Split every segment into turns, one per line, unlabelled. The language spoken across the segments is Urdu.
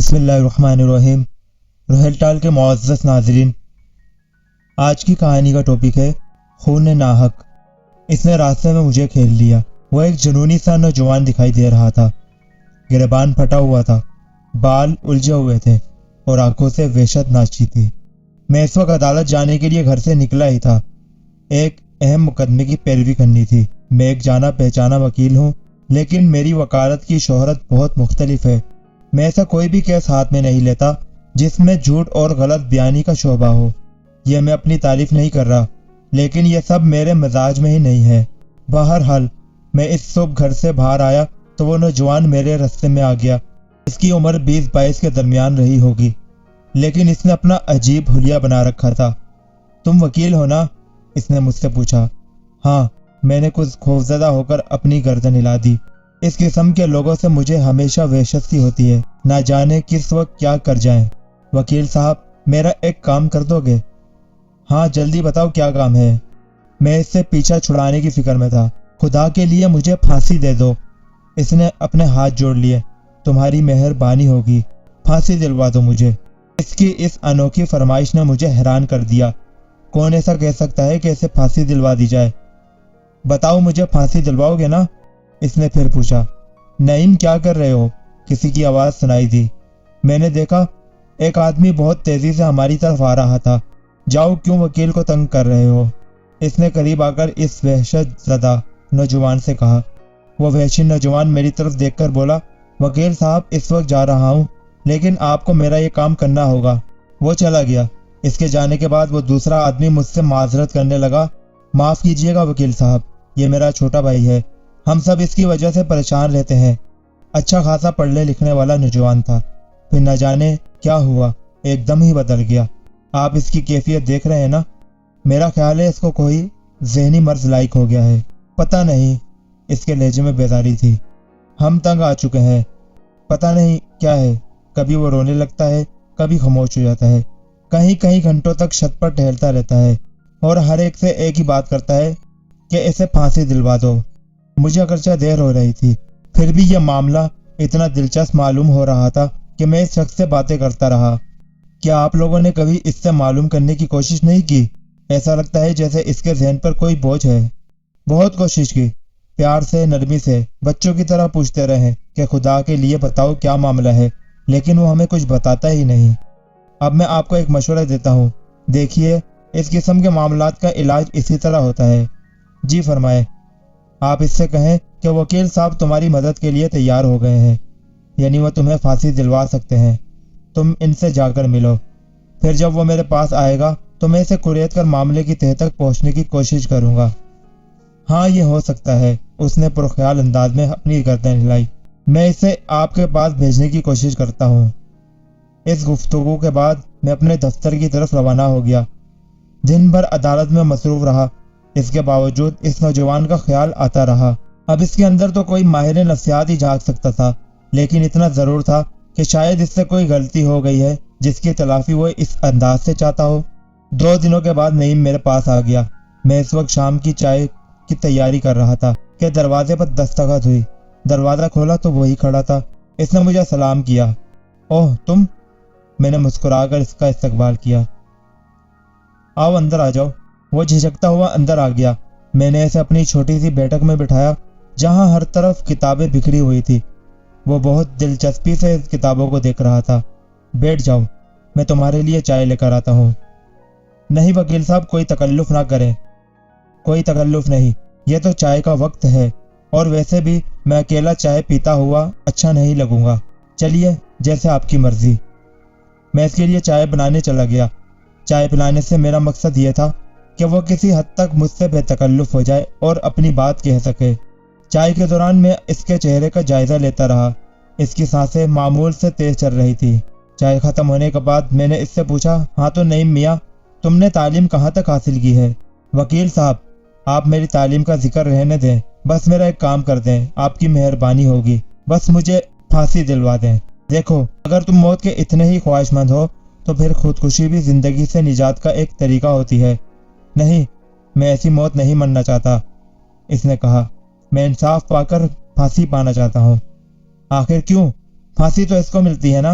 بسم اللہ الرحمن الرحیم۔ روہیل ٹال کے معزز ناظرین، آج کی کہانی کا ٹاپک ہے خون ناحق۔ اس نے راستے میں مجھے کھیل لیا۔ وہ ایک جنونی سا نوجوان دکھائی دے رہا تھا۔ گریبان پھٹا ہوا تھا، بال الجھے ہوئے تھے اور آنکھوں سے وحشت ناچی تھی۔ میں اس وقت عدالت جانے کے لیے گھر سے نکلا ہی تھا۔ ایک اہم مقدمے کی پیروی کرنی تھی۔ میں ایک جانا پہچانا وکیل ہوں، لیکن میری وکالت کی شہرت بہت مختلف ہے۔ میں ایسا کوئی بھی کیس ہاتھ میں نہیں لیتا جس میں جھوٹ اور غلط بیانی کا شعبہ ہو۔ یہ میں اپنی تعریف نہیں کر رہا، لیکن یہ سب میرے مزاج میں ہی نہیں ہے۔ بہرحال میں اس صبح گھر سے باہر آیا تو وہ نوجوان میرے رستے میں آ گیا۔ اس کی عمر 20-22 کے درمیان رہی ہوگی، لیکن اس نے اپنا عجیب حلیہ بنا رکھا تھا۔ تم وکیل ہو نا؟ اس نے مجھ سے پوچھا۔ ہاں، میں نے کچھ خوفزدہ ہو کر اپنی گردن ہلا دی۔ اس قسم کے لوگوں سے مجھے ہمیشہ وحشت سی ہوتی ہے، نہ جانے کس وقت کیا کر جائیں۔ وکیل صاحب، میرا ایک کام کر دو گے؟ ہاں جلدی بتاؤ کیا کام ہے؟ میں اس سے پیچھا چھڑانے کی فکر میں تھا۔ خدا کے لیے مجھے پھانسی دے دو۔ اس نے اپنے ہاتھ جوڑ لیے۔ تمہاری مہربانی ہوگی، پھانسی دلوا دو مجھے۔ اس کی اس انوکھی فرمائش نے مجھے حیران کر دیا۔ کون ایسا کہہ سکتا ہے کہ اسے پھانسی دلوا دی جائے؟ بتاؤ، مجھے پھانسی دلواؤ گے نا؟ اس نے پھر پوچھا۔ نعیم، کیا کر رہے ہو؟ کسی کی آواز سنائی دی۔ میں نے دیکھا ایک آدمی بہت تیزی سے ہماری طرف آ رہا تھا۔ جاؤ، کیوں وکیل کو تنگ کر رہے ہو؟ اس نے قریب آ کر اس وحشت زدہ نوجوان سے کہا۔ وہ وحشی نوجوان میری طرف دیکھ کر بولا، وکیل صاحب، اس وقت جا رہا ہوں، لیکن آپ کو میرا یہ کام کرنا ہوگا۔ وہ چلا گیا۔ اس کے جانے کے بعد وہ دوسرا آدمی مجھ سے معذرت کرنے لگا۔ معاف کیجیے گا وکیل صاحب، یہ میرا چھوٹا بھائی ہے، ہم سب اس کی وجہ سے پریشان رہتے ہیں۔ اچھا خاصا پڑھنے لکھنے والا نوجوان تھا، پھر نہ جانے کیا ہوا، ایک دم ہی بدل گیا۔ آپ اس کی کیفیت دیکھ رہے ہیں نا؟ میرا خیال ہے اس کو کوئی ذہنی مرض لاحق ہو گیا ہے۔ پتہ نہیں، اس کے لہجے میں بیزاری تھی۔ ہم تنگ آ چکے ہیں، پتہ نہیں کیا ہے۔ کبھی وہ رونے لگتا ہے، کبھی خاموش ہو جاتا ہے، کہیں کہیں گھنٹوں تک چھت پر ٹہلتا رہتا ہے اور ہر ایک سے ایک ہی بات کرتا ہے کہ اسے پھانسی دلوا دو۔ مجھے اگرچہ دیر ہو رہی تھی، پھر بھی یہ معاملہ اتنا دلچسپ معلوم ہو رہا تھا کہ میں اس شخص سے باتیں کرتا رہا۔ کیا آپ لوگوں نے کبھی اس سے معلوم کرنے کی کوشش نہیں کی؟ ایسا لگتا ہے جیسے اس کے ذہن پر کوئی بوجھ ہے۔ بہت کوشش کی، پیار سے، نرمی سے، بچوں کی طرح پوچھتے رہے کہ خدا کے لیے بتاؤ کیا معاملہ ہے، لیکن وہ ہمیں کچھ بتاتا ہی نہیں۔ اب میں آپ کو ایک مشورہ دیتا ہوں، دیکھیے، اس قسم کے معاملات کا علاج اسی طرح ہوتا ہے۔ جی فرمائے۔ آپ اس سے کہیں کہ وکیل صاحب تمہاری مدد کے لیے تیار ہو گئے ہیں، یعنی وہ تمہیں پھانسی دلوا سکتے ہیں۔ تم ان سے جا کر ملو، پھر جب وہ میرے پاس آئے گا تو میں اسے کریت کر معاملے کی تہہ تک پہنچنے کی کوشش کروں گا۔ ہاں، یہ ہو سکتا ہے، اس نے پرخیال انداز میں اپنی گردن ہلائی۔ میں اسے آپ کے پاس بھیجنے کی کوشش کرتا ہوں۔ اس گفتگو کے بعد میں اپنے دفتر کی طرف روانہ ہو گیا۔ دن بھر عدالت میں مصروف رہا، اس کے باوجود اس نوجوان کا خیال آتا رہا۔ اب اس کے اندر تو کوئی ماہر نفسیات ہی جھانک سکتا تھا، لیکن اتنا ضرور تھا کہ شاید اس سے کوئی غلطی ہو گئی ہے جس کی تلافی وہ اس انداز سے چاہتا ہو۔ 2 دنوں کے بعد نعیم میرے پاس آ گیا۔ میں اس وقت شام کی چائے کی تیاری کر رہا تھا کہ دروازے پر دستخط ہوئی۔ دروازہ کھولا تو وہی کھڑا تھا۔ اس نے مجھے سلام کیا۔ اوہ تم؟ میں نے مسکرا کر اس کا استقبال کیا۔ آؤ اندر آ جاؤ۔ وہ جھجکتا ہوا اندر آ گیا۔ میں نے اسے اپنی چھوٹی سی بیٹھک میں بٹھایا جہاں ہر طرف کتابیں بکھری ہوئی تھی۔ وہ بہت دلچسپی سے کتابوں کو دیکھ رہا تھا۔ بیٹھ جاؤ، میں تمہارے لیے چائے لے کر آتا ہوں۔ نہیں وکیل صاحب، کوئی تکلف نہ کریں۔ کوئی تکلف نہیں، یہ تو چائے کا وقت ہے، اور ویسے بھی میں اکیلا چائے پیتا ہوا اچھا نہیں لگوں گا۔ چلیے، جیسے آپ کی مرضی۔ میں اس کے لیے چائے بنانے چلا گیا۔ چائے پلانے سے میرا مقصد یہ تھا کہ وہ کسی حد تک مجھ سے بے تکلف ہو جائے اور اپنی بات کہہ سکے۔ چائے کے دوران میں اس کے چہرے کا جائزہ لیتا رہا۔ اس کی سانسیں معمول سے تیز چل رہی تھی۔ چائے ختم ہونے کے بعد میں نے اس سے پوچھا، ہاں تو نعیم میاں، تم نے تعلیم کہاں تک حاصل کی ہے؟ وکیل صاحب، آپ میری تعلیم کا ذکر رہنے دیں، بس میرا ایک کام کر دیں، آپ کی مہربانی ہوگی، بس مجھے پھانسی دلوا دیں۔ دیکھو، اگر تم موت کے اتنے ہی خواہش مند ہو تو پھر خودکشی بھی زندگی سے نجات کا ایک طریقہ ہوتی ہے۔ نہیں، میں ایسی موت نہیں مرنا چاہتا، اس نے کہا۔ میں انصاف پا کر پھانسی پانا چاہتا ہوں۔ آخر کیوں؟ پھانسی تو اس کو ملتی ہے نا؟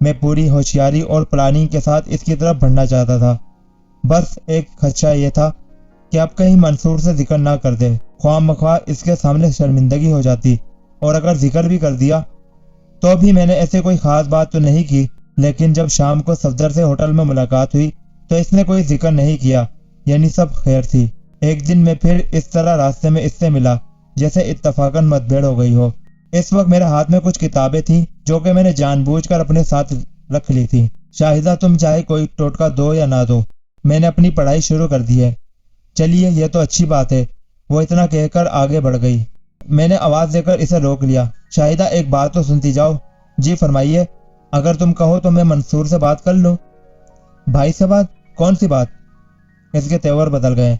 میں پوری ہوشیاری اور پلاننگ کے ساتھ اس کی طرف بڑھنا چاہتا تھا۔ بس ایک خدشہ یہ تھا کہ اب کہیں منصور سے ذکر نہ کر دے، خواہ مخواہ اس کے سامنے شرمندگی ہو جاتی، اور اگر ذکر بھی کر دیا تو بھی میں نے ایسے کوئی خاص بات تو نہیں کی۔ لیکن جب شام کو صفدر سے ہوٹل میں ملاقات ہوئی تو اس نے کوئی ذکر نہیں کیا، یعنی سب خیر تھی۔ ایک دن میں پھر اس طرح راستے میں اس سے ملا جیسے اتفاقاً متبھیڑ ہو گئی ہو۔ اس وقت میرے ہاتھ میں کچھ کتابیں تھیں جو کہ میں نے جان بوجھ کر اپنے ساتھ رکھ لی تھی۔ شاہدہ تم چاہے کوئی ٹوٹکا دو یا نہ دو، میں نے اپنی پڑھائی شروع کر دی ہے۔ چلیے یہ تو اچھی بات ہے، وہ اتنا کہہ کر آگے بڑھ گئی۔ میں نے آواز دے کر اسے روک لیا۔ شاہدہ ایک بات تو سنتی جاؤ۔ جی فرمائیے، اگر تم کہو تو میں منصور سے بات کر لوں۔ بھائی سے بات؟ کون سی بات؟ اس کے تیور بدل گئے۔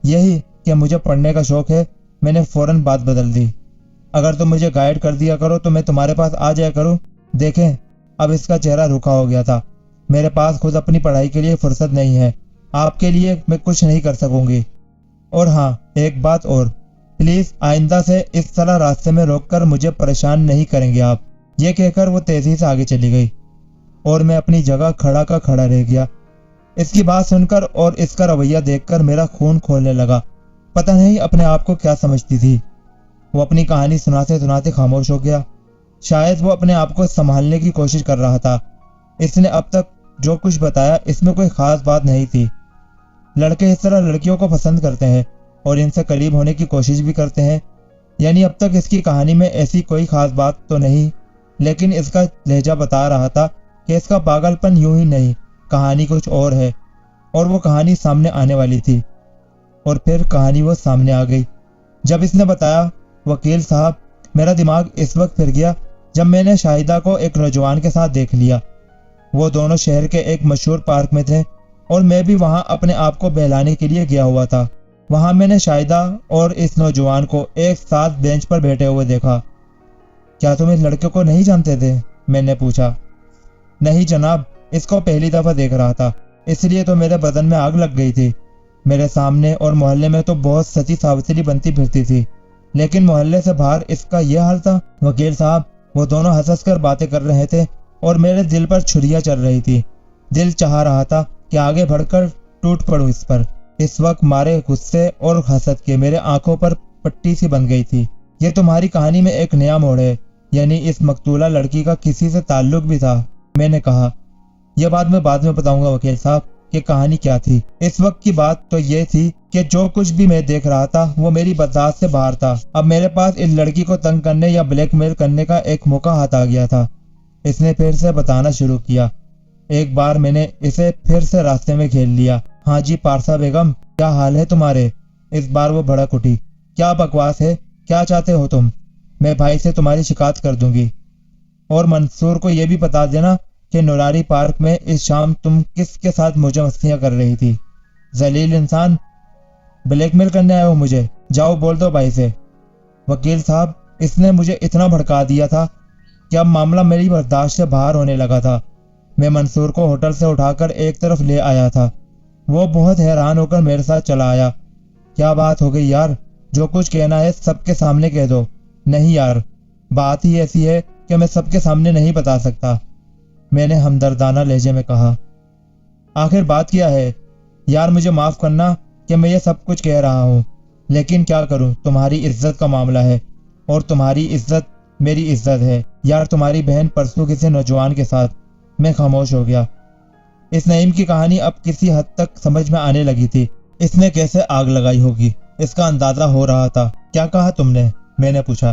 یہی کہ مجھے پڑھنے کا شوق ہے۔ میں نے فوراً بات بدل دی۔ اگر تم مجھے گائیڈ کر دیا کرو تو میں تمہارے پاس آ جایا کروں۔ دیکھیں، اب اس کا چہرہ رکھا ہو گیا تھا۔ میرے پاس خود اپنی پڑھائی کے لیے فرصت نہیں ہے، آپ کے لیے میں کچھ نہیں کر سکوں گی۔ اور ہاں، ایک بات اور، پلیز آئندہ سے اس طرح راستے میں روک کر مجھے پریشان نہیں کریں گے آپ۔ یہ کہہ کر وہ تیزی سے آگے چلی گئی اور میں اپنی جگہ کھڑا کا کھڑا رہ گیا۔ اس کی بات سن کر اور اس کا رویہ دیکھ کر میرا خون کھولنے لگا۔ پتہ نہیں اپنے آپ کو کیا سمجھتی تھی۔ وہ اپنی کہانی سناتے سناتے خاموش ہو گیا۔ شاید وہ اپنے آپ کو سنبھالنے کی کوشش کر رہا تھا۔ اس نے اب تک جو کچھ بتایا اس میں کوئی خاص بات نہیں تھی۔ لڑکے اس طرح لڑکیوں کو پسند کرتے ہیں اور ان سے قریب ہونے کی کوشش بھی کرتے ہیں، یعنی اب تک اس کی کہانی میں ایسی کوئی خاص بات تو نہیں، لیکن اس کا لہجہ بتا رہا تھا کہ اس کا پاگل پن یوں ہی نہیں، کہانی کچھ اور ہے، اور وہ کہانی سامنے آنے والی تھی۔ اور پھر کہانی وہ سامنے آ گئی۔ جب اس نے بتایا، وکیل صاحب، میرا دماغ اس وقت پھر گیا جب میں نے شاہدہ کو ایک نوجوان کے ساتھ دیکھ لیا۔ وہ دونوں شہر کے ایک مشہور پارک میں تھے اور میں بھی وہاں اپنے آپ کو بہلانے کے لیے گیا ہوا تھا۔ وہاں میں نے شاہدہ اور اس نوجوان کو ایک ساتھ بینچ پر بیٹھے ہوئے دیکھا۔ کیا تم اس لڑکے کو نہیں جانتے تھے؟ میں نے پوچھا۔ نہیں جناب، اس کو پہلی دفعہ دیکھ رہا تھا، اس لیے تو میرے بدن میں آگ لگ گئی تھی۔ میرے سامنے اور محلے میں تو بہت سچی ساوتری بنتی پھرتی تھی، لیکن محلے سے باہر اس کا یہ حال تھا۔ وکیل صاحب، وہ دونوں ہنس کر باتیں کر رہے تھے اور میرے دل پر چھریاں چل رہی تھی۔ دل چاہ رہا تھا کہ آگے بڑھ کر ٹوٹ پڑوں اس پر۔ اس وقت مارے غصے اور حسد کے میرے آنکھوں پر پٹی سی بن گئی تھی۔ یہ تمہاری کہانی میں ایک نیا موڑ ہے، یعنی اس مقتولہ لڑکی کا کسی سے تعلق بھی تھا، میں نے کہا۔ یہ بات میں بعد میں بتاؤں گا وکیل صاحب کہ کہانی کیا تھی۔ اس وقت کی بات تو یہ تھی کہ جو کچھ بھی میں دیکھ رہا تھا وہ میری برداشت سے باہر تھا۔ اب میرے پاس اس لڑکی کو تنگ کرنے یا بلیک میل کرنے کا ایک موقع ہاتھ آ گیا تھا۔ اس نے پھر سے بتانا شروع کیا۔ ایک بار میں نے اسے پھر سے راستے میں گھیر لیا۔ ہاں جی پارسا بیگم، کیا حال ہے تمہارے؟ اس بار وہ بھڑک اٹھی۔ کیا بکواس ہے؟ کیا چاہتے ہو تم؟ میں بھائی سے تمہاری شکایت کر دوں گی، اور منصور کو یہ بھی بتا دینا کہ نوراری پارک میں اس شام تم کس کے ساتھ موجہ مستیاں کر رہی تھی۔ ذلیل انسان، بلیک میل کرنے آئے ہو مجھے؟ جاؤ بول دو بھائی سے۔ وکیل صاحب، اس نے مجھے اتنا بھڑکا دیا تھا کہ اب معاملہ میری برداشت سے باہر ہونے لگا تھا۔ میں منصور کو ہوٹل سے اٹھا کر ایک طرف لے آیا تھا۔ وہ بہت حیران ہو کر میرے ساتھ چلا آیا۔ کیا بات ہو گئی یار؟ جو کچھ کہنا ہے سب کے سامنے کہہ دو۔ نہیں یار، بات ہی ایسی ہے کہ میں سب کے سامنے نہیں بتا سکتا، میں نے ہمدردانہ لہجے میں کہا۔ آخر بات کیا ہے؟ یار مجھے معاف کرنا کہ میں یہ سب کچھ کہہ رہا ہوں، لیکن کیا کروں، تمہاری عزت کا معاملہ ہے اور تمہاری عزت میری عزت ہے۔ یار تمہاری بہن پرسوں کسی نوجوان کے ساتھ۔ میں خاموش ہو گیا۔ اس نعیم کی کہانی اب کسی حد تک سمجھ میں آنے لگی تھی۔ اس نے کیسے آگ لگائی ہوگی اس کا اندازہ ہو رہا تھا۔ کیا کہا تم نے؟ میں نے پوچھا۔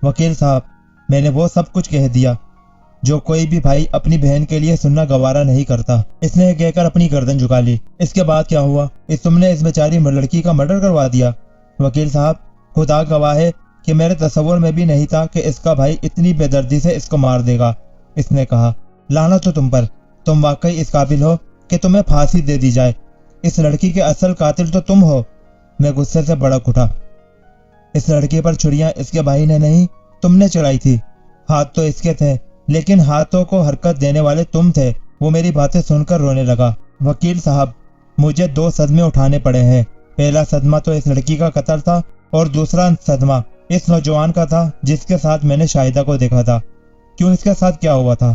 وکیل صاحب، میں نے وہ سب کچھ کہہ دیا جو کوئی بھی بھائی اپنی بہن کے لیے سننا گوارا نہیں کرتا۔ اس نے کہہ کر اپنی گردن جھکا لی۔ اس کے بعد کیا ہوا؟ تم نے اس بیچاری لڑکی کا مرڈر کروا دیا؟ وکیل صاحب، خدا گواہ ہے کہ میرے تصور میں بھی نہیں تھا کہ اس کا بھائی اتنی بے دردی سے اس کو مار دے گا، اس نے کہا۔ لعنت ہو تم پر، تم واقعی اس قابل ہو کہ تمہیں پھانسی دے دی جائے۔ اس لڑکی کے اصل قاتل تو تم ہو۔ میں غصے سے بھڑک اٹھا۔ اس لڑکی پر چھریاں اس کے بھائی نے نہیں، تم نے چلائی تھی۔ ہاتھ تو اس کے تھے، لیکن ہاتھوں کو حرکت دینے والے تم تھے۔ وہ میری باتیں سن کر رونے لگا۔ وکیل صاحب، مجھے 2 صدمے اٹھانے پڑے ہیں۔ پہلا صدمہ تو اس لڑکی کا قتل تھا، اور دوسرا صدمہ اس نوجوان کا تھا جس کے ساتھ میں نے شاہدہ کو دیکھا تھا۔ کیوں، اس کے ساتھ کیا ہوا تھا؟